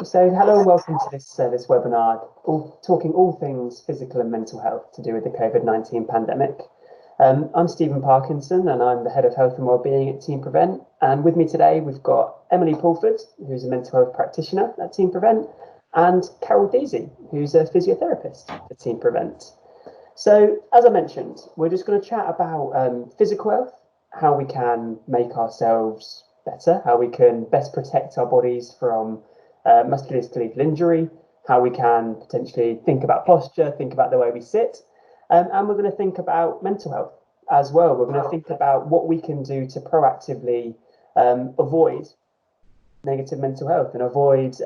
So, hello and welcome to this webinar, talking all things physical and mental health to do with the COVID-19 pandemic. I'm Stephen Parkinson and I'm the Head of Health and Wellbeing at Team Prevent. And with me today, we've got Emily Pulford, who's a mental health practitioner at Team Prevent, and Carol Deasy, who's a physiotherapist at Team Prevent. So, as I mentioned, we're just going to chat about physical health, how we can make ourselves better, how we can best protect our bodies from musculoskeletal injury, how we can potentially think about posture, think about the way we sit, and we're going to think about mental health as well. We're going to think about what we can do to proactively avoid negative mental health and avoid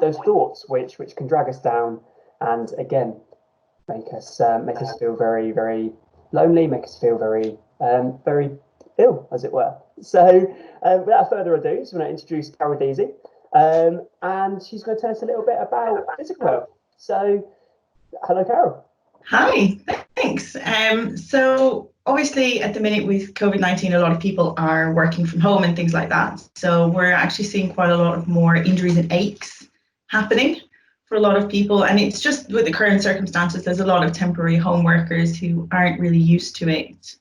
those thoughts which can drag us down and again make us feel very, very lonely, make us feel very very ill, as it were. So without further ado, I'm going to introduce Carol Deasy. And she's going to tell us a little bit about physical health. So, hello, Carol. Hi, thanks. So obviously at the minute with COVID-19, a lot of people are working from home and things like that. So we're actually seeing quite a lot of more injuries and aches happening for a lot of people. And it's just with the current circumstances, there's a lot of temporary home workers who aren't really used to it.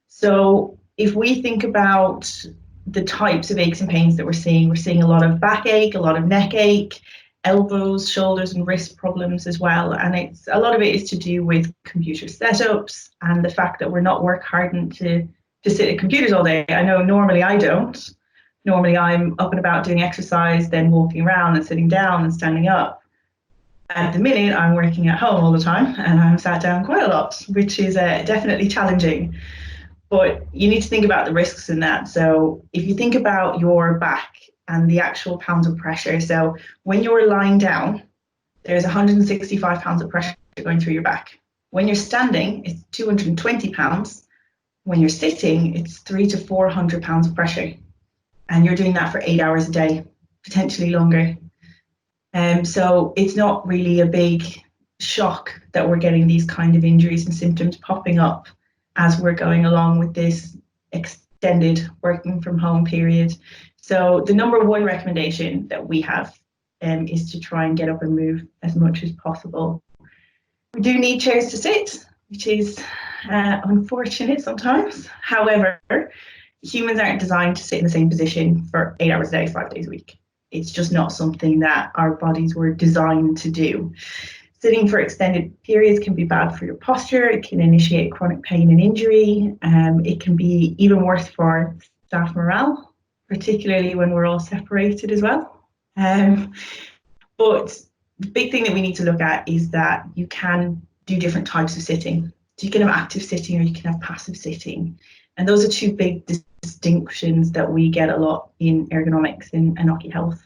So if we think about the types of aches and pains that we're seeing a lot of backache, a lot of neck ache, elbows, shoulders and wrist problems as well. And a lot of it is to do with computer setups and the fact that we're not work hardened to sit at computers all day. I know normally I don't. Normally I'm up and about doing exercise, then walking around and sitting down and standing up. At the minute I'm working at home all the time and I'm sat down quite a lot, which is definitely challenging. But you need to think about the risks in that. So if you think about your back and the actual pounds of pressure, so when you're lying down, there's 165 pounds of pressure going through your back. When you're standing, it's 220 pounds. When you're sitting, it's 300 to 400 pounds of pressure. And you're doing that for 8 hours a day, potentially longer. So it's not really a big shock that we're getting these kind of injuries and symptoms popping up as we're going along with this extended working from home period. So the number one recommendation that we have is to try and get up and move as much as possible. We do need chairs to sit, which is unfortunate sometimes. However, humans aren't designed to sit in the same position for 8 hours a day, 5 days a week. It's just not something that our bodies were designed to do. Sitting for extended periods can be bad for your posture. It can initiate chronic pain and injury. It can be even worse for staff morale, particularly when we're all separated as well. But the big thing that we need to look at is that you can do different types of sitting. So you can have active sitting or you can have passive sitting. And those are two big distinctions that we get a lot in ergonomics and OcuHealth.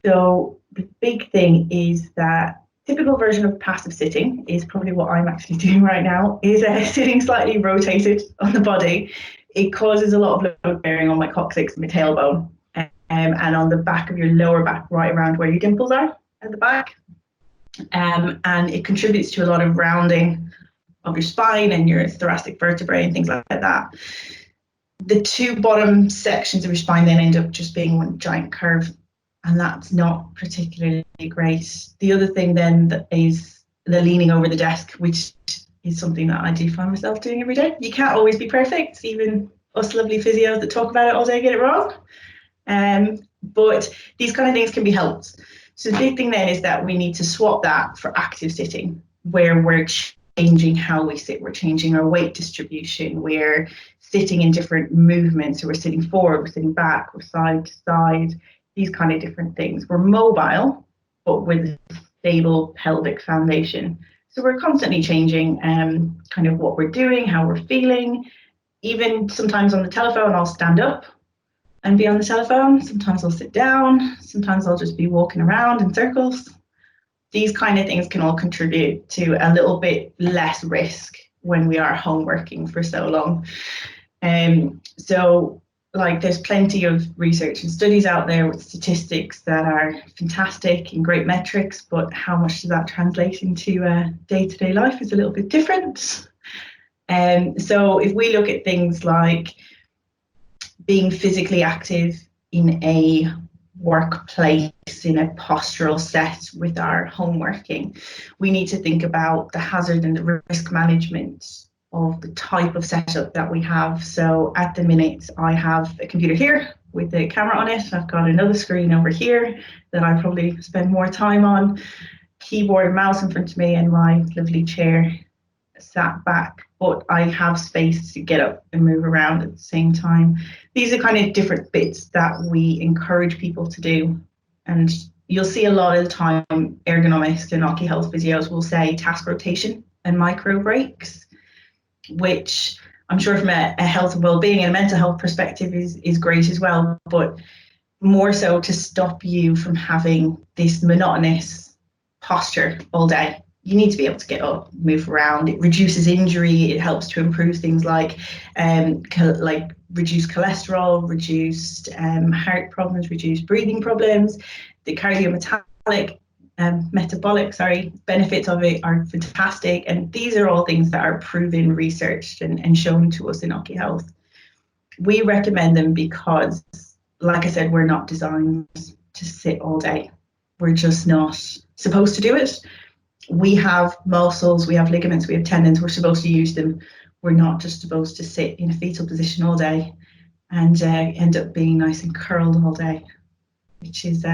So the big thing is that typical version of passive sitting is probably what I'm actually doing right now, is sitting slightly rotated on the body. It causes a lot of load bearing on my coccyx and my tailbone and on the back of your lower back, right around where your dimples are at the back. And it contributes to a lot of rounding of your spine and your thoracic vertebrae and things like that. The two bottom sections of your spine then end up just being one giant curve. And that's not particularly great. The other thing then that is the leaning over the desk, which is something that I do find myself doing every day. You can't always be perfect. Even us lovely physios that talk about it all day get it wrong. But these kind of things can be helped. So the big thing then is that we need to swap that for active sitting, where we're changing how we sit. We're changing our weight distribution. We're sitting in different movements. So we're sitting forward, we're sitting back, we're side to side. These kind of different things. We're mobile, but with a stable pelvic foundation. So we're constantly changing kind of what we're doing, how we're feeling. Even sometimes on the telephone, I'll stand up and be on the telephone. Sometimes I'll sit down. Sometimes I'll just be walking around in circles. These kind of things can all contribute to a little bit less risk when we are home working for so long. So there's plenty of research and studies out there with statistics that are fantastic and great metrics, but how much does that translate into day-to-day life is a little bit different. So if we look at things like being physically active in a workplace in a postural set with our home working. We need to think about the hazard and the risk management of the type of setup that we have. So at the minute, I have a computer here with the camera on it. I've got another screen over here that I probably spend more time on, keyboard and mouse in front of me, and my lovely chair sat back, but I have space to get up and move around at the same time. These are kind of different bits that we encourage people to do. And you'll see a lot of the time ergonomists and occuhealth physios will say task rotation and micro breaks, which I'm sure from a health and well-being and a mental health perspective is great as well, but more so to stop you from having this monotonous posture all day. You need to be able to get up, move around. It reduces injury. It helps to improve things like reduced cholesterol, reduced heart problems, reduced breathing problems. The metabolic benefits of it are fantastic. And these are all things that are proven, researched, and shown to us in OcuHealth. We recommend them because, like I said, we're not designed to sit all day. We're just not supposed to do it. We have muscles, we have ligaments, we have tendons, we're supposed to use them. We're not just supposed to sit in a fetal position all day and end up being nice and curled all day, which is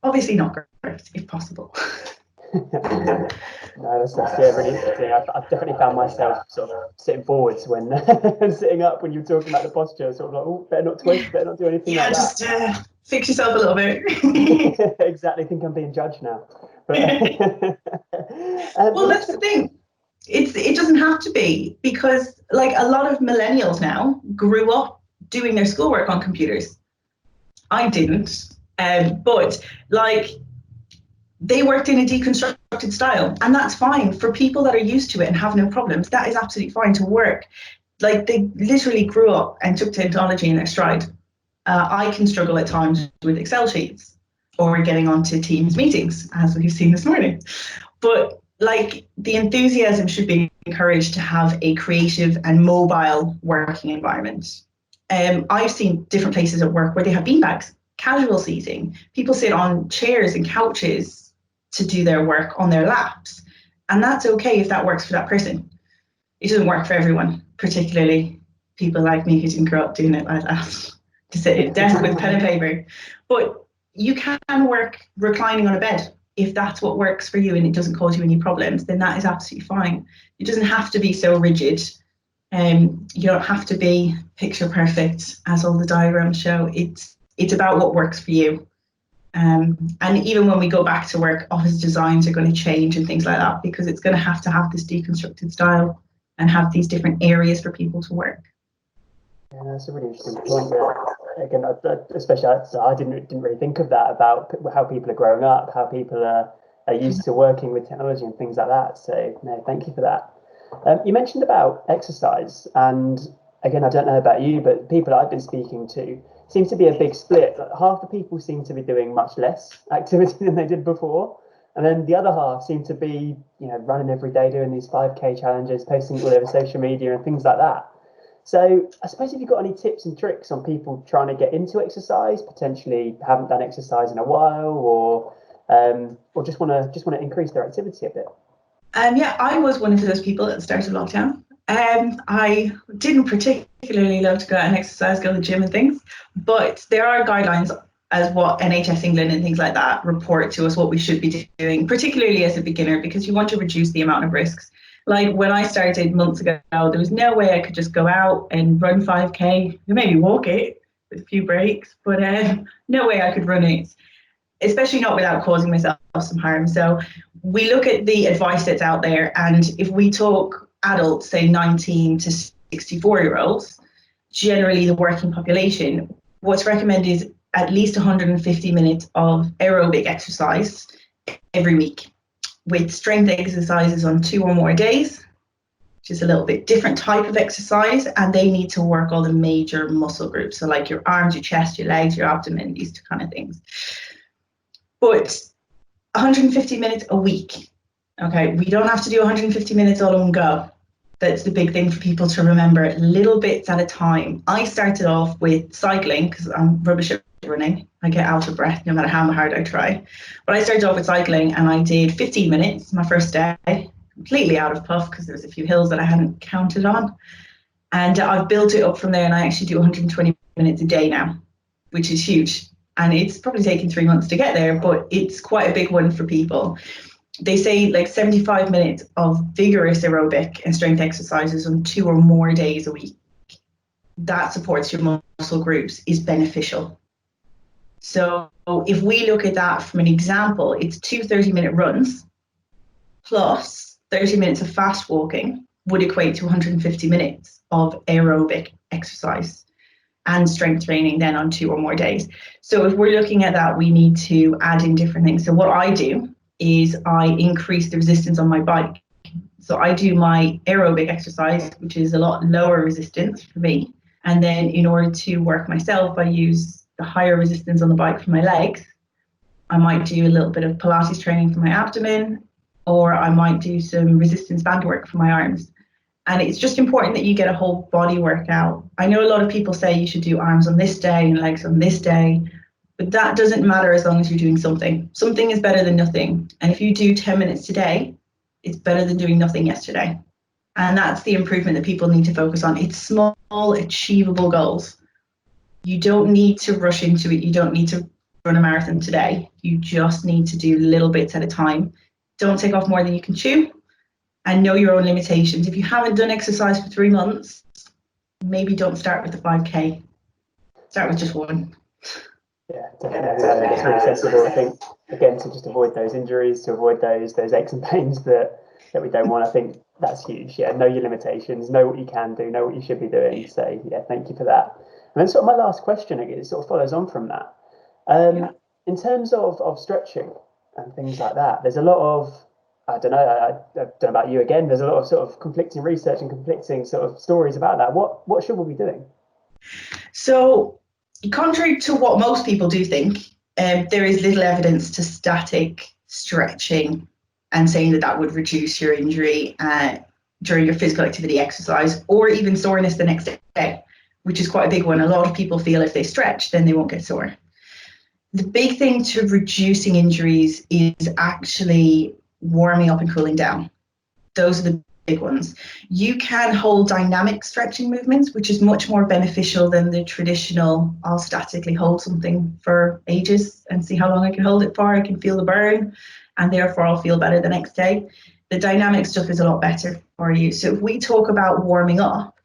obviously not great if possible. No, that's really interesting. I've definitely found myself sort of sitting forwards when sitting up when you're talking about the posture, sort of like, oh, better not twist, better not do anything like that. Just fix yourself a little bit. Exactly, I think I'm being judged now. But, well, that's the thing. It doesn't have to be, because like a lot of millennials now grew up doing their schoolwork on computers. I didn't, but like they worked in a deconstructed style, and that's fine for people that are used to it and have no problems. That is absolutely fine to work. Like they literally grew up and took technology in their stride. I can struggle at times with Excel sheets or getting onto Teams meetings, as we've seen this morning. But like the enthusiasm should be encouraged to have a creative and mobile working environment. I've seen different places at work where they have beanbags, casual seating. People sit on chairs and couches to do their work on their laps. And that's okay if that works for that person. It doesn't work for everyone, particularly people like me who didn't grow up doing it like that, to sit at a desk with pen and paper. But you can work reclining on a bed. If that's what works for you and it doesn't cause you any problems, then that is absolutely fine. It doesn't have to be so rigid. You don't have to be picture perfect, as all the diagrams show. It's about what works for you. And even when we go back to work, office designs are going to change and things like that, because it's going to have this deconstructed style and have these different areas for people to work. Yeah, that's a really interesting point. Again, especially I didn't really think of that, about how people are growing up, how people are used to working with technology and things like that. So no, thank you for that. You mentioned about exercise, and again, I don't know about you, but people I've been speaking to seems to be a big split. Like half the people seem to be doing much less activity than they did before, and then the other half seem to be, running every day, doing these 5K challenges, posting it all over social media and things like that. So I suppose if you've got any tips and tricks on people trying to get into exercise, potentially haven't done exercise in a while, or just want to increase their activity a bit. Yeah, I was one of those people at the start of lockdown. I didn't particularly love to go out and exercise, go to the gym and things, but there are guidelines as what NHS England and things like that report to us what we should be doing, particularly as a beginner, because you want to reduce the amount of risks. Like when I started months ago, there was no way I could just go out and run 5K, maybe walk it with a few breaks, but no way I could run it, especially not without causing myself some harm. So we look at the advice that's out there, and if we talk adults, say 19 to 64-year-olds, generally the working population, what's recommended is at least 150 minutes of aerobic exercise every week, with strength exercises on 2 or more days, which is a little bit different type of exercise, and they need to work all the major muscle groups, so like your arms, your chest, your legs, your abdomen, these kind of things. But 150 minutes a week. Okay, we don't have to do 150 minutes all in one go. That's the big thing for people to remember, little bits at a time. I started off with cycling because I'm rubbish at running. I get out of breath no matter how hard I try. But I started off with cycling and I did 15 minutes my first day, completely out of puff because there was a few hills that I hadn't counted on. And I've built it up from there, and I actually do 120 minutes a day now, which is huge. And it's probably taken 3 months to get there, but it's quite a big one for people. They say like 75 minutes of vigorous aerobic and strength exercises on 2 or more days a week that supports your muscle groups is beneficial. So if we look at that from an example, it's 2 30-minute runs plus 30 minutes of fast walking would equate to 150 minutes of aerobic exercise and strength training then on 2 or more days. So if we're looking at that, we need to add in different things. So what I do is I increase the resistance on my bike. So I do my aerobic exercise, which is a lot lower resistance for me. And then in order to work myself, I use the higher resistance on the bike for my legs. I might do a little bit of Pilates training for my abdomen, or I might do some resistance band work for my arms. And it's just important that you get a whole body workout. I know a lot of people say you should do arms on this day and legs on this day, but that doesn't matter as long as you're doing something. Something is better than nothing. And if you do 10 minutes today, it's better than doing nothing yesterday. And that's the improvement that people need to focus on. It's small, achievable goals. You don't need to rush into it. You don't need to run a marathon today. You just need to do little bits at a time. Don't take off more than you can chew, and know your own limitations. If you haven't done exercise for 3 months, maybe don't start with the 5K. Start with just one. Yeah, definitely. I think it's really sensible. I think, again, to just avoid those injuries, to avoid those aches and pains that we don't want. I think that's huge. Yeah, know your limitations, know what you can do, know what you should be doing. So yeah, thank you for that. And then sort of my last question, it sort of follows on from that. In terms of stretching and things like that, there's a lot of, I don't know, I don't know about you again, there's a lot of sort of conflicting research and conflicting sort of stories about that. What should we be doing? So, contrary to what most people do think, there is little evidence to static stretching and saying that would reduce your injury during your physical activity exercise, or even soreness the next day, which is quite a big one. A lot of people feel if they stretch, then they won't get sore. The big thing to reducing injuries is actually warming up and cooling down. Those are the big ones. You can hold dynamic stretching movements, which is much more beneficial than the traditional, I'll statically hold something for ages and see how long I can hold it for. I can feel the burn, and therefore I'll feel better the next day. The dynamic stuff is a lot better for you. So if we talk about warming up,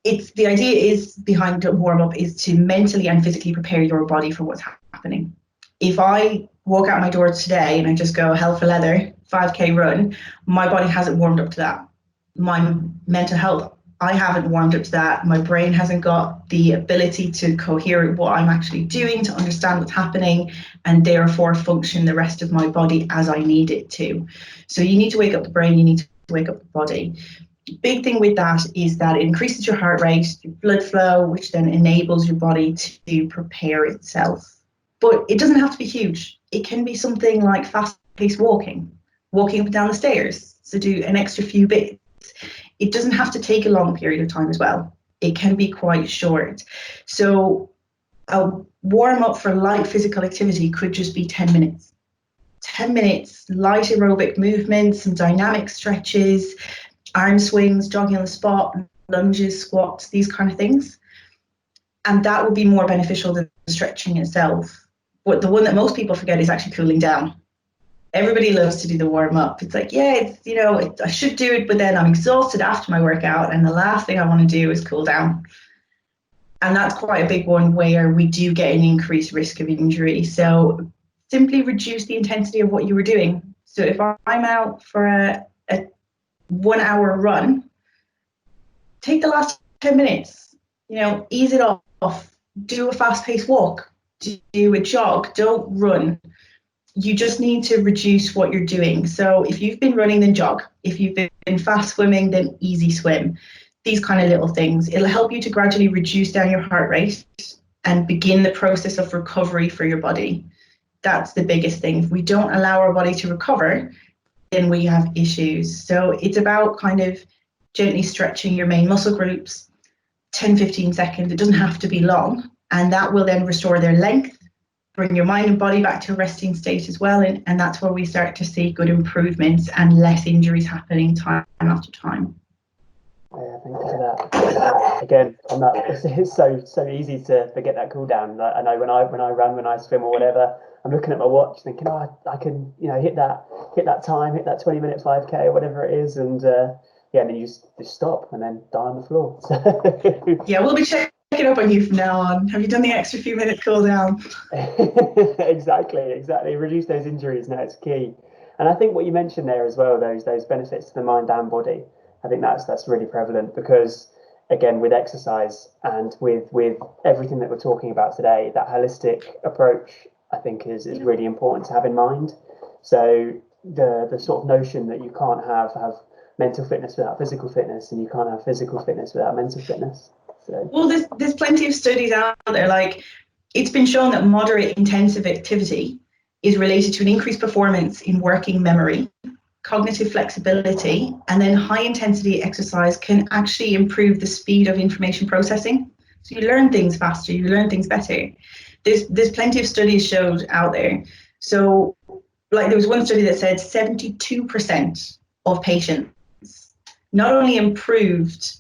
it's the idea is behind warm up is to mentally and physically prepare your body for what's happening. If I walk out my door today and I just go hell for leather, 5K run, my body hasn't warmed up to that. My mental health, I haven't warmed up to that. My brain hasn't got the ability to cohere what I'm actually doing, to understand what's happening, and therefore function the rest of my body as I need it to. So you need to wake up the brain, you need to wake up the body. Big thing with that is that it increases your heart rate, your blood flow, which then enables your body to prepare itself. But it doesn't have to be huge. It can be something like fast-paced walking up and down the stairs. So do an extra few bits. It doesn't have to take a long period of time as well. It can be quite short. So a warm up for light physical activity could just be 10 minutes. 10 minutes, light aerobic movements, some dynamic stretches, arm swings, jogging on the spot, lunges, squats, these kind of things. And that would be more beneficial than stretching itself. But the one that most people forget is actually cooling down. Everybody loves to do the warm up. It's like, yeah, I should do it, but then I'm exhausted after my workout, and the last thing I want to do is cool down. And that's quite a big one where we do get an increased risk of injury. So simply reduce the intensity of what you were doing. So if I'm out for a 1 hour run, take the last 10 minutes, ease it off, do a fast-paced walk, do a jog, don't run. You just need to reduce what you're doing. So if you've been running, then jog. If you've been fast swimming, then easy swim. These kind of little things. It'll help you to gradually reduce down your heart rate and begin the process of recovery for your body. That's the biggest thing. If we don't allow our body to recover, then we have issues. So it's about kind of gently stretching your main muscle groups, 10, 15 seconds. It doesn't have to be long. and that will then restore their length, bring your mind and body back to a resting state as well, and that's where we start to see good improvements and less injuries happening time after time. Yeah, thank you for that. Again, on that, it's so easy to forget that cool down. Like, I know when I run, when I swim or whatever, I'm looking at my watch thinking, oh, I can, hit that time, hit that 20-minute 5K or whatever it is, and and then you just stop and then die on the floor. So yeah, we'll be checking up on you from now on. Have you done the extra few minutes cool down? Exactly. Reduce those injuries. Now it's key. And I think what you mentioned there as well, those benefits to the mind and body, I think that's really prevalent because again, with exercise and with everything that we're talking about today, that holistic approach I think is really important to have in mind. So the sort of notion that you can't have mental fitness without physical fitness, and you can't have physical fitness without mental fitness. So well, there's plenty of studies out there. Like, it's been shown that moderate intensive activity is related to an increased performance in working memory, cognitive flexibility, and then high intensity exercise can actually improve the speed of information processing. So you learn things faster, you learn things better. There's plenty of studies showed out there. So like there was one study that said 72% of patients not only improved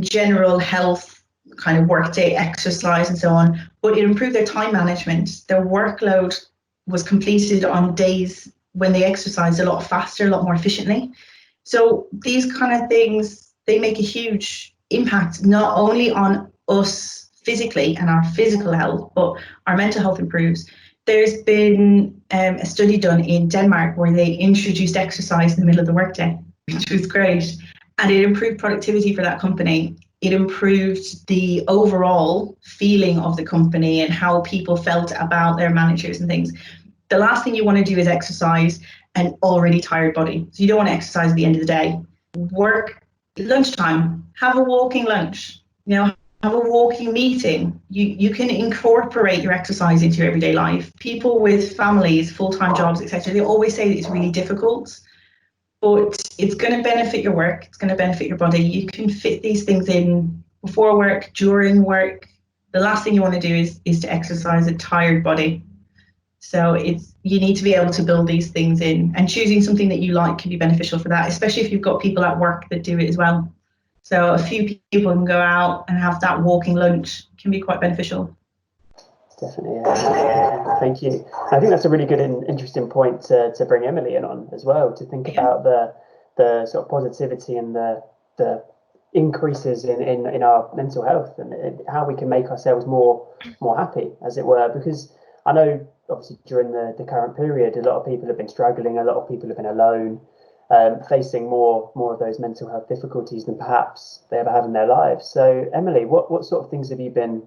general health, kind of workday exercise and so on, but it improved their time management. Their workload was completed on days when they exercised a lot faster, a lot more efficiently. So these kind of things, they make a huge impact, not only on us physically and our physical health, but our mental health improves. There's been a study done in Denmark where they introduced exercise in the middle of the workday, which was great. And it improved productivity for that company. It improved the overall feeling of the company and how people felt about their managers and things. The last thing you want to do is exercise an already tired body. So you don't want to exercise at the end of the day. Work lunchtime, have a walking lunch, have a walking meeting. You can incorporate your exercise into your everyday life. People with families, full-time jobs, etc., they always say that it's really difficult, but it's going to benefit your work. It's going to benefit your body. You can fit these things in before work, during work. The last thing you want to do is to exercise a tired body. So you need to be able to build these things in, and choosing something that you like can be beneficial for that, especially if you've got people at work that do it as well. So a few people can go out and have that walking lunch can be quite beneficial. Definitely, yeah. Thank you. I think that's a really good and interesting point to bring Emily in on as well, to think about the sort of positivity and the increases in our mental health and how we can make ourselves more happy, as it were. Because I know obviously during the current period, a lot of people have been struggling, a lot of people have been alone, facing more of those mental health difficulties than perhaps they ever have in their lives. So Emily, what sort of things have you been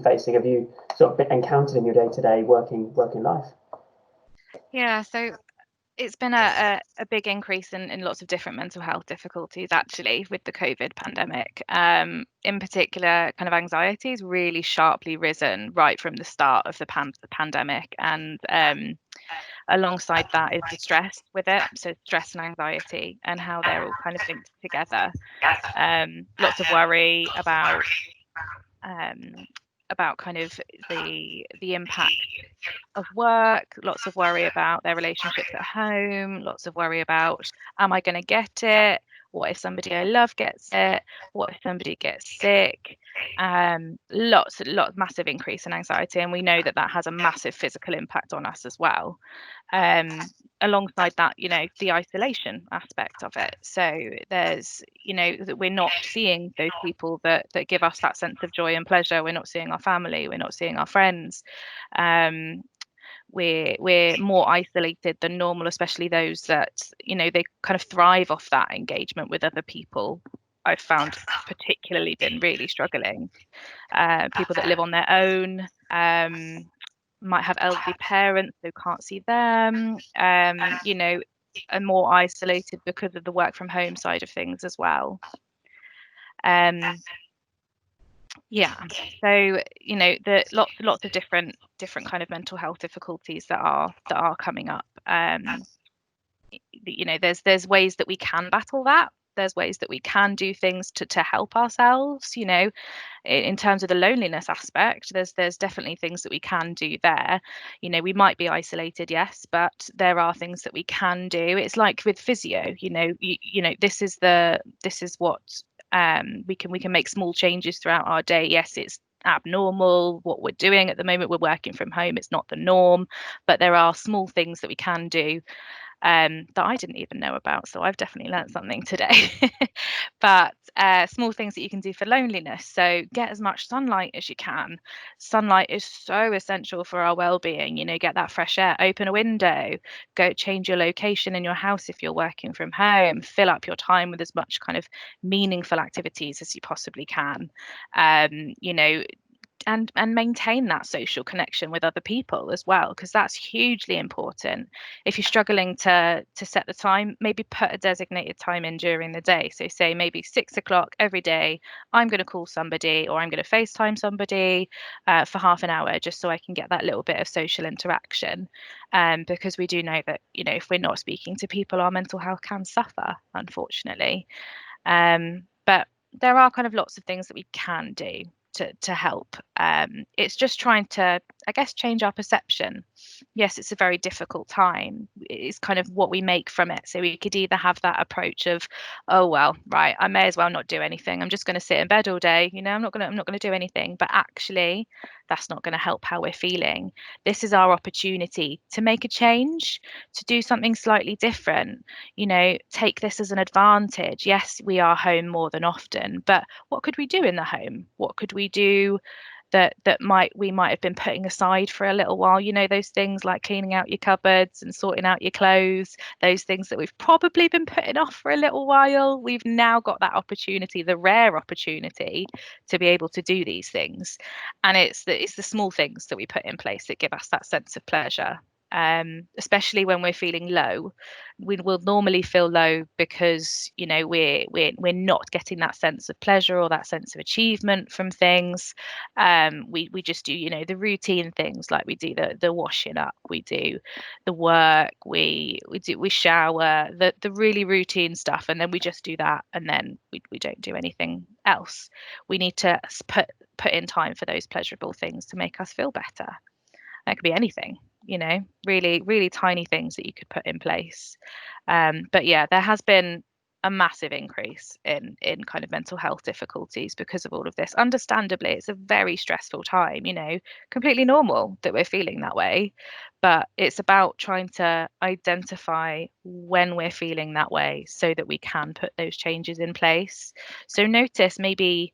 facing? Have you sort of been encountered in your day-to-day working life? Yeah, so it's been a big increase in lots of different mental health difficulties actually with the COVID pandemic. In particular, kind of anxiety has really sharply risen right from the start of the pandemic, and alongside that is the stress with it. So stress and anxiety and how they're all kind of linked together. Lots of worry about kind of the impact of work, lots of worry about their relationships at home, lots of worry about, am I going to get it? What if somebody I love gets it? What if somebody gets sick? Lots, massive increase in anxiety, and we know that has a massive physical impact on us as well. Alongside that, the isolation aspect of it. So there's, that we're not seeing those people that give us that sense of joy and pleasure. We're not seeing our family. We're not seeing our friends. We're more isolated than normal, especially those that, they kind of thrive off that engagement with other people. I've found particularly been really struggling. People that live on their own, might have elderly parents who can't see them, are more isolated because of the work from home side of things as well. Yeah, so the lots of different kind of mental health difficulties that are coming up. There's ways that we can battle that. there's ways that we can do things to help ourselves, in terms of the loneliness aspect. There's definitely things that we can do there. We might be isolated, yes, but there are things that we can do. It's like with physio, this is what we can make small changes throughout our day. Yes, it's abnormal what we're doing at the moment. We're working from home, it's not the norm, but there are small things that we can do that I didn't even know about. So I've definitely learned something today. But small things that you can do for loneliness. So get as much sunlight as you can. Sunlight is so essential for our well-being. Get that fresh air, open a window, go change your location in your house if you're working from home, fill up your time with as much kind of meaningful activities as you possibly can. And maintain that social connection with other people as well, because that's hugely important. If you're struggling to set the time, maybe put a designated time in during the day. So say maybe 6 o'clock every day, I'm going to call somebody, or I'm going to FaceTime somebody for half an hour, just so I can get that little bit of social interaction. Because we do know that, if we're not speaking to people, our mental health can suffer, unfortunately. But there are kind of lots of things that we can do to help. It's just trying to, I guess, change our perception. Yes, it's a very difficult time. It's kind of what we make from it. So we could either have that approach of, oh well, right, I may as well not do anything. I'm just going to sit in bed all day. I'm not going to do anything. But actually, that's not going to help how we're feeling. This is our opportunity to make a change, to do something slightly different. Take this as an advantage. Yes, we are home more than often, but what could we do in the home? What could we do that we might have been putting aside for a little while? Those things like cleaning out your cupboards and sorting out your clothes, those things that we've probably been putting off for a little while. We've now got that opportunity, the rare opportunity, to be able to do these things. And it's the small things that we put in place that give us that sense of pleasure. Especially when we're feeling low. We will normally feel low because we're not getting that sense of pleasure or that sense of achievement from things. We just do the routine things, like we do the washing up, we do the work, we shower, the really routine stuff, and then we just do that, and then we don't do anything else. We need to put in time for those pleasurable things to make us feel better. That could be anything, really, really tiny things that you could put in place. But yeah, there has been a massive increase in kind of mental health difficulties because of all of this. Understandably, it's a very stressful time, completely normal that we're feeling that way. But it's about trying to identify when we're feeling that way so that we can put those changes in place. So notice maybe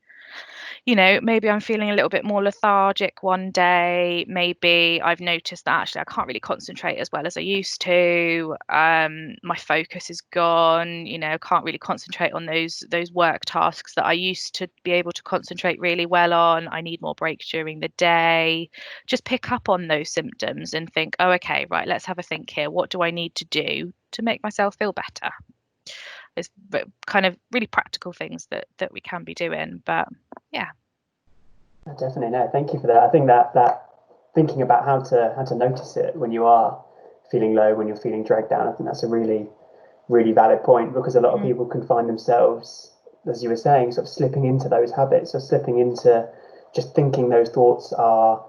I'm feeling a little bit more lethargic one day. Maybe I've noticed that actually I can't really concentrate as well as I used to. My focus is gone. Can't really concentrate on those work tasks that I used to be able to concentrate really well on. I need more breaks during the day. Just pick up on those symptoms and think, oh, okay, right, let's have a think here. What do I need to do to make myself feel better? It's kind of really practical things that we can be doing. But yeah. Definitely. No, thank you for that. I think that thinking about how to notice it when you are feeling low, when you're feeling dragged down, I think that's a really, really valid point, because a lot of people can find themselves, as you were saying, sort of slipping into those habits, or slipping into just thinking those thoughts are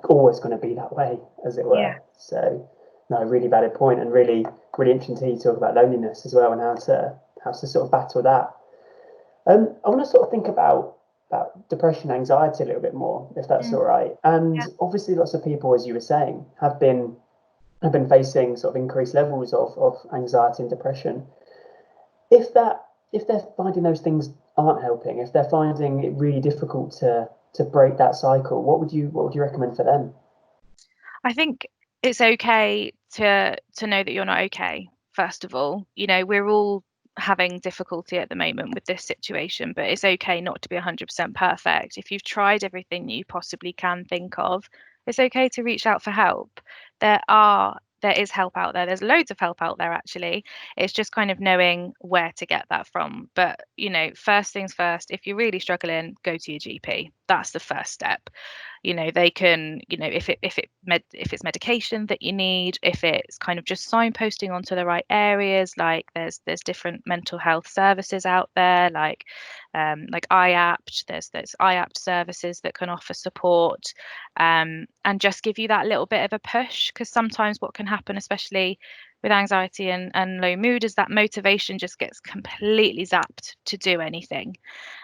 always going to be that way, as it were. Yeah. So no, really valid point, and really, really interesting to hear you talk about loneliness as well, and how to sort of battle that. I want to sort of think about depression, anxiety a little bit more, if that's all right. And obviously lots of people, as you were saying, have been facing sort of increased levels of anxiety and depression. If they're finding those things aren't helping, if they're finding it really difficult to break that cycle, what would you recommend for them? I think it's okay to know that you're not okay, first of all. We're all having difficulty at the moment with this situation, but it's okay not to be 100% perfect. If you've tried everything you possibly can think of, it's okay to reach out for help. There is help out there. There's loads of help out there, actually. It's just kind of knowing where to get that from. But first things first, if you're really struggling, go to your GP. that's the first step. They can, if it's medication that you need, if it's kind of just signposting onto the right areas, like there's different mental health services out there, like IAPT, there's IAPT services that can offer support, and just give you that little bit of a push, because sometimes what can happen, especially with anxiety and low mood, is that motivation just gets completely zapped to do anything.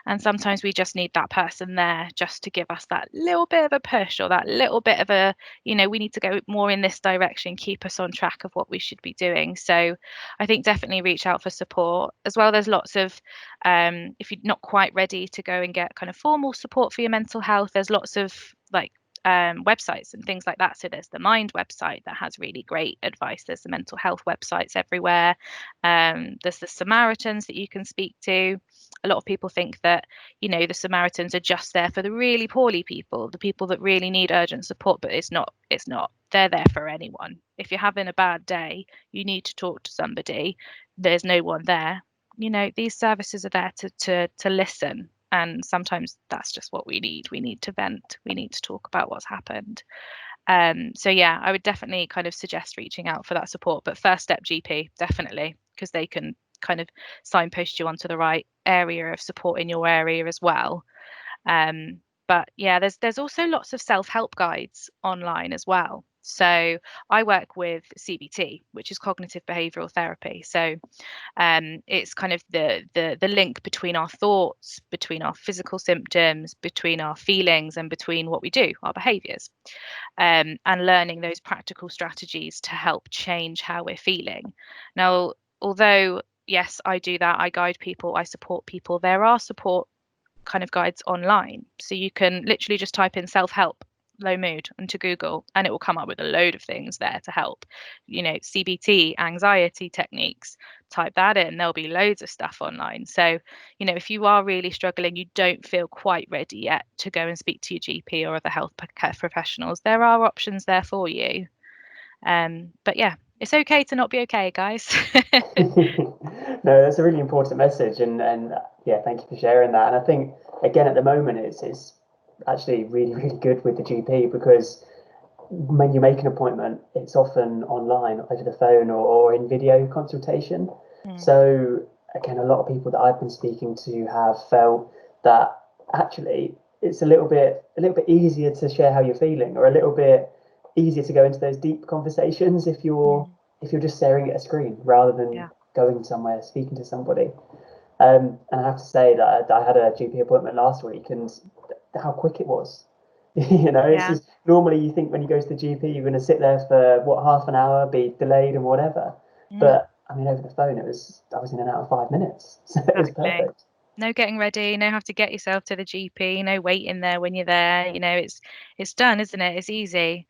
And sometimes we just need that person there just to give us that little bit of a push, or that little bit of a, we need to go more in this direction, keep us on track of what we should be doing. So I think definitely reach out for support as well. There's lots of, if you're not quite ready to go and get kind of formal support for your mental health, there's lots of like websites and things like that. So there's the Mind website that has really great advice. There's the mental health websites everywhere. There's the Samaritans that you can speak to. A lot of people think that, the Samaritans are just there for the really poorly people, the people that really need urgent support, but it's not. They're there for anyone. If you're having a bad day, you need to talk to somebody, there's no one there. These services are there to listen. And sometimes that's just what we need. We need to vent. We need to talk about what's happened. So yeah, I would definitely kind of suggest reaching out for that support. But first step, GP, definitely, because they can kind of signpost you onto the right area of support in your area as well. But yeah, there's also lots of self-help guides online as well. So I work with CBT, which is cognitive behavioral therapy. So it's kind of the link between our thoughts, between our physical symptoms, between our feelings, and between what we do, our behaviors, and learning those practical strategies to help change how we're feeling. Now, although yes, I do that, I guide people, I support people, there are support kind of guides online. So you can literally just type in self-help low mood into Google, and it will come up with a load of things there to help. CBT, anxiety techniques, type that in, there'll be loads of stuff online. So if you are really struggling, you don't feel quite ready yet to go and speak to your GP or other health professionals, there are options there for you. But yeah, it's okay to not be okay, guys. No, that's a really important message, and yeah, thank you for sharing that. And I think again at the moment it's actually really good with the GP, because when you make an appointment, it's often online, over the phone, or in video consultation. So again, a lot of people that I've been speaking to have felt that actually it's a little bit easier to share how you're feeling, or a little bit easier to go into those deep conversations if you're just staring at a screen rather than going somewhere, speaking to somebody. And I have to say that I had a GP appointment last week, and how quick it was. It's just, normally you think when you go to the GP you're going to sit there for half an hour, be delayed and whatever. But I mean, over the phone I was in and out of 5 minutes, so it was perfect. No getting ready, no have to get yourself to the GP, no waiting there when you're there. It's done, isn't it? It's easy.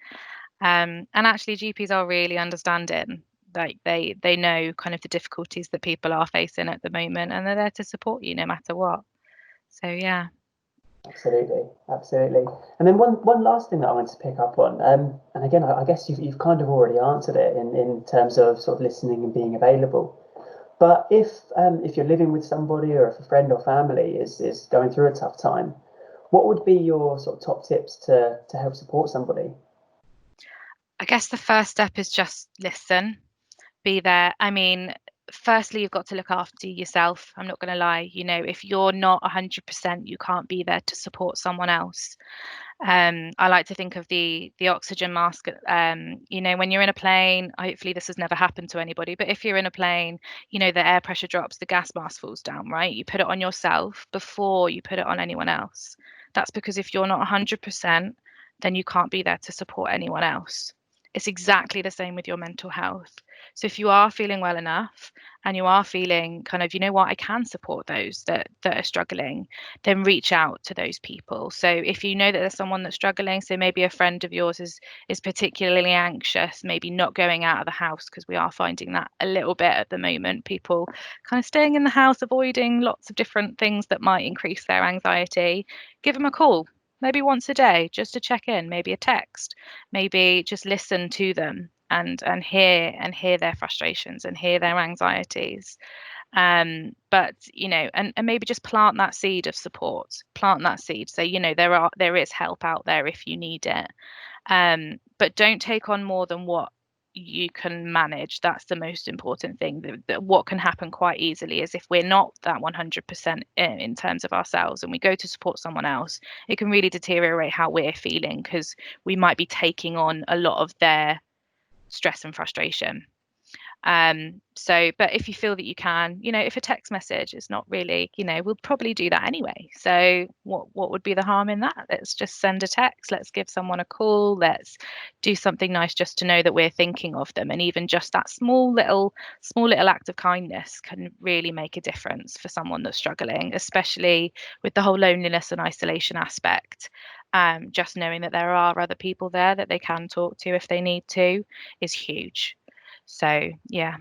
And actually GPs are really understanding. Like they know kind of the difficulties that people are facing at the moment, and they're there to support you no matter what. So yeah. Absolutely. And then one last thing that I wanted to pick up on, and again, I guess you've kind of already answered it in terms of sort of listening and being available. But if you're living with somebody, or if a friend or family is going through a tough time, what would be your sort of top tips to help support somebody? I guess the first step is just listen, be there. I mean, firstly, you've got to look after yourself. I'm not going to lie. If you're not 100%, you can't be there to support someone else. I like to think of the oxygen mask. When you're in a plane, hopefully this has never happened to anybody, but if you're in a plane, the air pressure drops, the gas mask falls down, right? You put it on yourself before you put it on anyone else. That's because if you're not 100%, then you can't be there to support anyone else. It's exactly the same with your mental health. So if you are feeling well enough, and you are feeling kind of, I can support those that are struggling, then reach out to those people. So if you know that there's someone that's struggling, so maybe a friend of yours is particularly anxious, maybe not going out of the house, because we are finding that a little bit at the moment, people kind of staying in the house, avoiding lots of different things that might increase their anxiety, give them a call. Maybe once a day, just to check in, maybe a text, maybe just listen to them and hear their frustrations and hear their anxieties. But and maybe just plant that seed of support, plant that seed. So there is help out there if you need it. But don't take on more than what you can manage. That's the most important thing. What can happen quite easily is if we're not that 100% in terms of ourselves and we go to support someone else, it can really deteriorate how we're feeling, because we might be taking on a lot of their stress and frustration. But if you feel that you can, if a text message is not really, we'll probably do that anyway. So what would be the harm in that? Let's just send a text. Let's give someone a call. Let's do something nice just to know that we're thinking of them. And even just that small little act of kindness can really make a difference for someone that's struggling, especially with the whole loneliness and isolation aspect. Just knowing that there are other people there that they can talk to if they need to is huge. So yeah,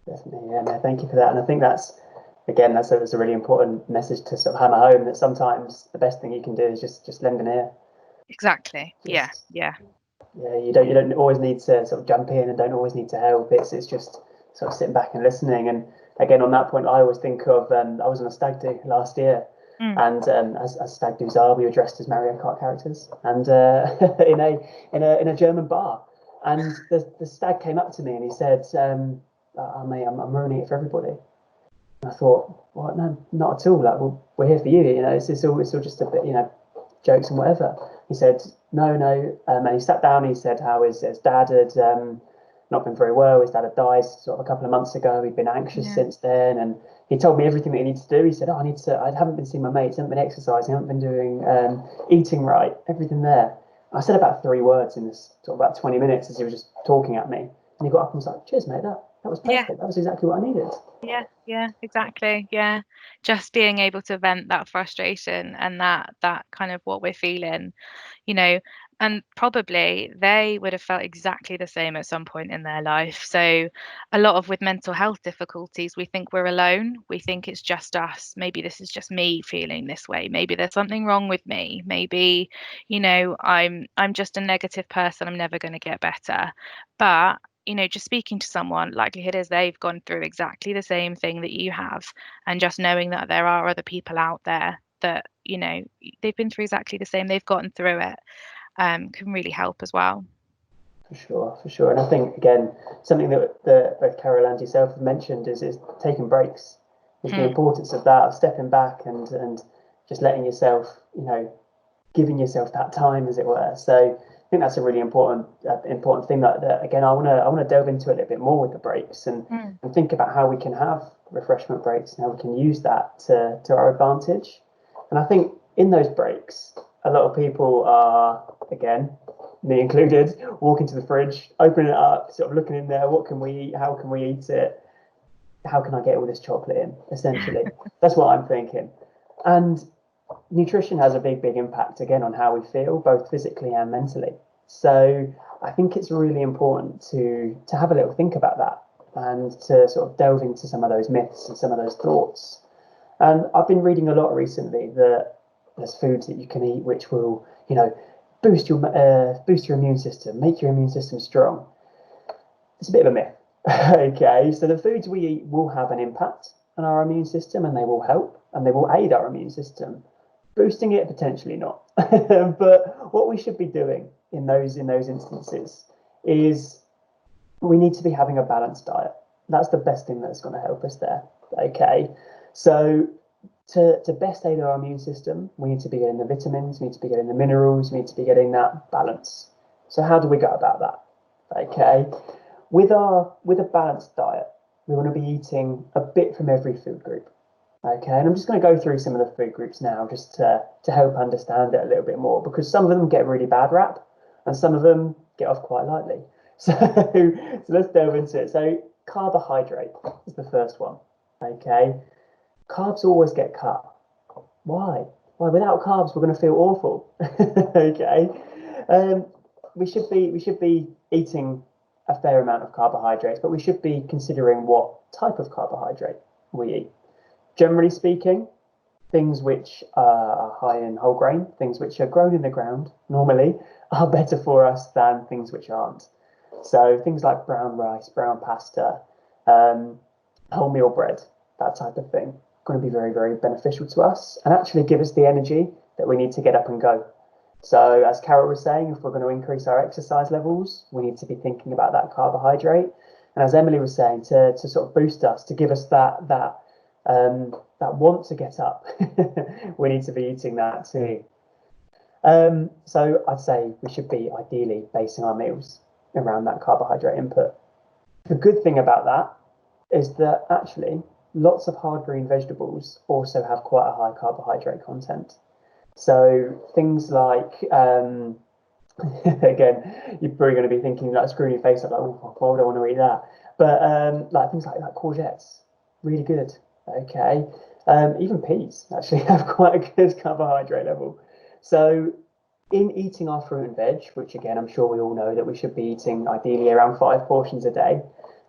definitely. Yeah, no, thank you for that. And I think that's a really important message to sort of hammer home, that sometimes the best thing you can do is just lend an ear. Exactly. Yeah. You don't always need to sort of jump in, and don't always need to help. It's just sort of sitting back and listening. And again, on that point, I always think of I was on a stag do last year, and as stag do's are, we were dressed as Mario Kart characters, and in a German bar. And the stag came up to me and he said, mate, I'm ruining it for everybody. And I thought, well, no, not at all. Like, well, we're here for you. It's all just a bit, jokes and whatever. He said, no. And he sat down and he said how his dad had not been very well. His dad had died sort of a couple of months ago. He'd been anxious since then. And he told me everything that he needed to do. He said, I haven't been seeing my mates, haven't been exercising, haven't been doing eating right, everything there. I said about 3 words in this sort of about 20 minutes as he was just talking at me. And he got up and was like, cheers, mate, that was perfect. Yeah. That was exactly what I needed. Yeah, exactly. Yeah. Just being able to vent that frustration and that kind of what we're feeling, and probably they would have felt exactly the same at some point in their life. So a lot of with mental health difficulties, we think we're alone. We think it's just us. Maybe this is just me feeling this way. Maybe there's something wrong with me. Maybe, I'm just a negative person. I'm never going to get better. But just speaking to someone, likelihood is they've gone through exactly the same thing that you have. And just knowing that there are other people out there that, they've been through exactly the same, they've gotten through it, can really help as well. For sure. And I think, again, something that both Carol and yourself have mentioned is taking breaks. Is the importance of that, of stepping back and just letting yourself, giving yourself that time, as it were. So I think that's a really important thing that again, I want to delve into a little bit more with the breaks and think about how we can have refreshment breaks and how we can use that to our advantage. And I think in those breaks, a lot of people are, again, me included, walking to the fridge, opening it up, sort of looking in there, what can we eat, how can we eat it, how can I get all this chocolate in, essentially. That's what I'm thinking. And nutrition has a big impact, again, on how we feel, both physically and mentally. So I think it's really important to have a little think about that and to sort of delve into some of those myths and some of those thoughts. And I've been reading a lot recently that there's foods that you can eat which will, boost your immune system, make your immune system strong. It's a bit of a myth. Okay, so the foods we eat will have an impact on our immune system, and they will help and they will aid our immune system. Boosting it, potentially not. But what we should be doing in those instances is we need to be having a balanced diet. That's the best thing that's going to help us there. Okay, so to best aid our immune system, we need to be getting the vitamins, we need to be getting the minerals, we need to be getting that balance. So how do we go about that? Okay, with a balanced diet, we want to be eating a bit from every food group. Okay, and I'm just going to go through some of the food groups now just to help understand it a little bit more, because some of them get a really bad rap and some of them get off quite lightly. So let's delve into it. So carbohydrate is the first one. Okay, carbs always get cut. Why? Without carbs, we're going to feel awful. Okay, we should be eating a fair amount of carbohydrates, but we should be considering what type of carbohydrate we eat. Generally speaking, things which are high in whole grain, things which are grown in the ground normally, are better for us than things which aren't. So things like brown rice, brown pasta, wholemeal bread, that type of thing, going to be very, very beneficial to us and actually give us the energy that we need to get up and go. So as Carol was saying, if we're going to increase our exercise levels, we need to be thinking about that carbohydrate. And as Emily was saying, to sort of boost us, to give us that want to get up, we need to be eating that too. So I'd say we should be ideally basing our meals around that carbohydrate input. The good thing about that is that actually lots of hard green vegetables also have quite a high carbohydrate content. So things like, again, you're probably going to be thinking, like, screwing your face up, like, oh, why would I want to eat that? But like things like courgettes, really good. Okay, even peas actually have quite a good carbohydrate level. So in eating our fruit and veg, which again, I'm sure we all know that we should be eating ideally around 5 portions a day,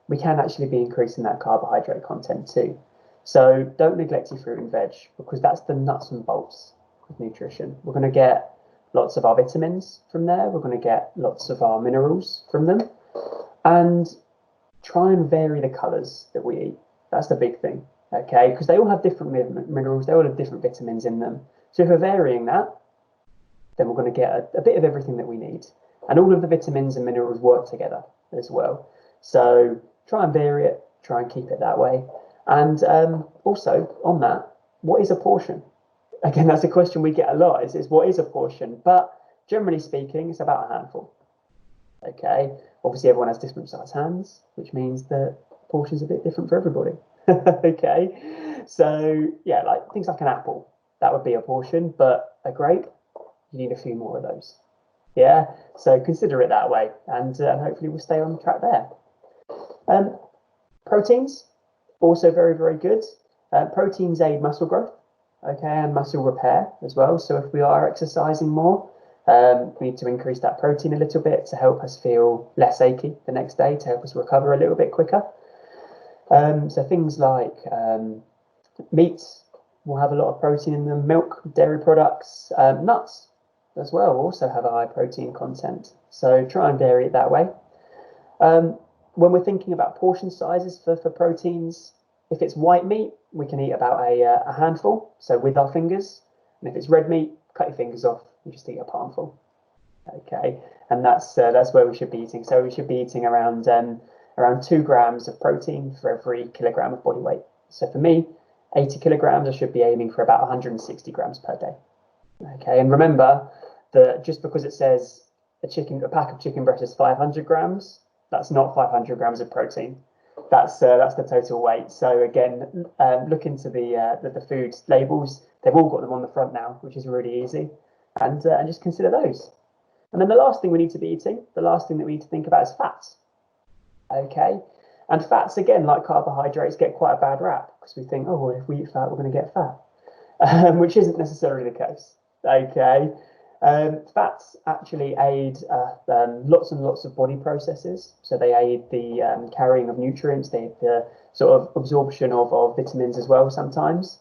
we can actually be increasing that carbohydrate content too. So don't neglect your fruit and veg, because that's the nuts and bolts of nutrition. We're going to get lots of our vitamins from there. We're going to get lots of our minerals from them. And try and vary the colours that we eat. That's the big thing, okay? Because they all have different minerals, they all have different vitamins in them. So if we're varying that, then we're going to get a bit of everything that we need. And all of the vitamins and minerals work together as well. So try and vary it, try and keep it that way. And also on that, what is a portion? Again, that's a question we get a lot, is what is a portion? But generally speaking, it's about a handful. Okay, obviously everyone has different size hands, which means that portions are a bit different for everybody. Okay, so yeah, like things like an apple, that would be a portion, but a grape, you need a few more of those. Yeah, so consider it that way, and hopefully we'll stay on track there. Proteins, also very, very good. Proteins aid muscle growth, okay, and muscle repair as well. So if we are exercising more, we need to increase that protein a little bit to help us feel less achy the next day, to help us recover a little bit quicker. So things like meats will have a lot of protein in them, milk, dairy products, nuts as well also have a high protein content. So try and vary it that way. When we're thinking about portion sizes for proteins, if it's white meat, we can eat about a handful, so with our fingers. And if it's red meat, cut your fingers off, you just eat a palmful. Okay, and that's where we should be eating. So we should be eating around 2 grams of protein for every kilogram of body weight. So for me, 80 kilograms, I should be aiming for about 160 grams per day. Okay, and remember that just because it says a pack of chicken breast is 500 grams, that's not 500 grams of protein. That's the total weight. So again, look into the food labels. They've all got them on the front now, which is really easy, and just consider those. And then the last thing we need to be eating, the last thing that we need to think about is fats. Okay, and fats, again, like carbohydrates, get quite a bad rap because we think, oh, well, if we eat fat, we're going to get fat, which isn't necessarily the case. Okay, fats actually aid lots and lots of body processes. So they aid the carrying of nutrients, they aid the sort of absorption of vitamins as well sometimes.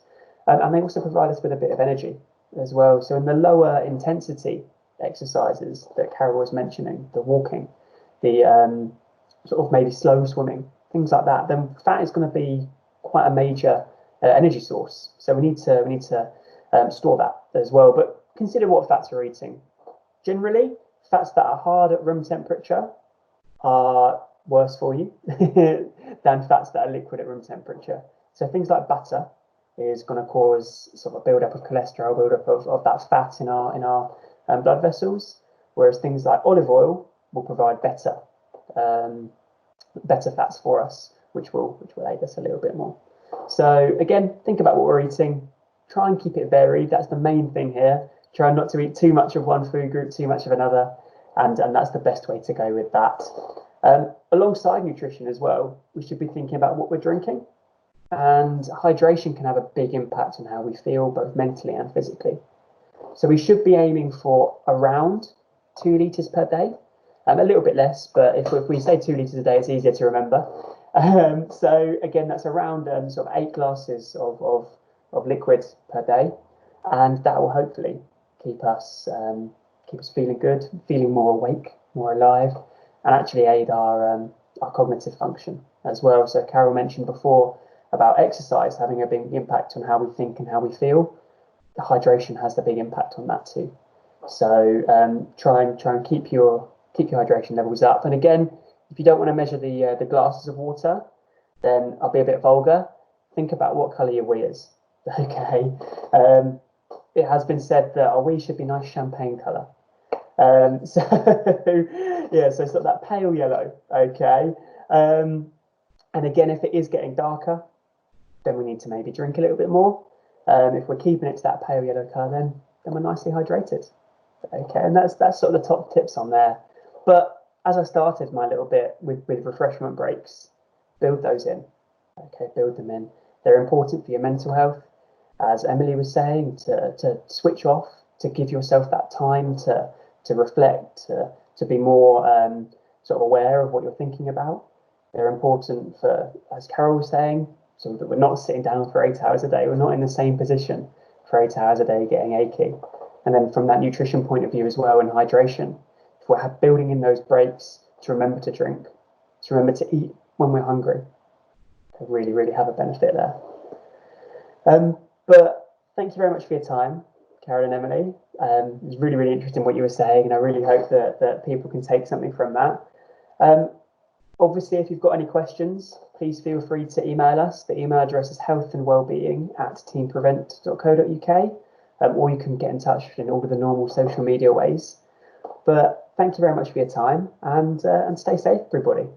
And they also provide us with a bit of energy as well. So in the lower intensity exercises that Carol was mentioning, the walking, the sort of maybe slow swimming, things like that, then fat is going to be quite a major energy source. So we need to store that as well. But consider what fats you're eating. Generally, fats that are hard at room temperature are worse for you than fats that are liquid at room temperature. So things like butter is going to cause sort of a build-up of cholesterol, build-up of that fat in our blood vessels, whereas things like olive oil will provide better fats for us, which will aid us a little bit more. So again, think about what we're eating. Try and keep it varied. That's the main thing here. Try not to eat too much of one food group, too much of another, and that's the best way to go with that. Alongside nutrition as well, we should be thinking about what we're drinking, and hydration can have a big impact on how we feel, both mentally and physically. So we should be aiming for around 2 litres per day, a little bit less, but if we say 2 litres a day, it's easier to remember. So again, that's around sort of 8 glasses of liquid per day, and that will hopefully keep us feeling good, feeling more awake, more alive, and actually aid our cognitive function as well. So Carol mentioned before about exercise having a big impact on how we think and how we feel, the hydration has a big impact on that too. So try and keep your hydration levels up. And again, if you don't want to measure the glasses of water, then I'll be a bit vulgar. Think about what colour your wee is. Okay. It has been said that our wee should be nice champagne colour. So yeah, so it's not that pale yellow. Okay. And again, if it is getting darker, then we need to maybe drink a little bit more. If we're keeping it to that pale yellow colour, then we're nicely hydrated. Okay, and that's sort of the top tips on there. But as I started my little bit with refreshment breaks, build those in. Okay, build them in. They're important for your mental health, as Emily was saying, to switch off, to give yourself that time to reflect, to be more sort of aware of what you're thinking about. They're important for, as Carol was saying, so that we're not sitting down for 8 hours a day. We're not in the same position for 8 hours a day getting achy. And then from that nutrition point of view as well, and hydration, if we're building in those breaks to remember to drink, to remember to eat when we're hungry, they really, really have a benefit there. But thank you very much for your time, Carol and Emily. It was really, really interesting what you were saying, and I really hope that people can take something from that. Obviously, if you've got any questions, please feel free to email us. The email address is healthandwellbeing@teamprevent.co.uk. Or you can get in touch in all of the normal social media ways. But thank you very much for your time, and stay safe, everybody.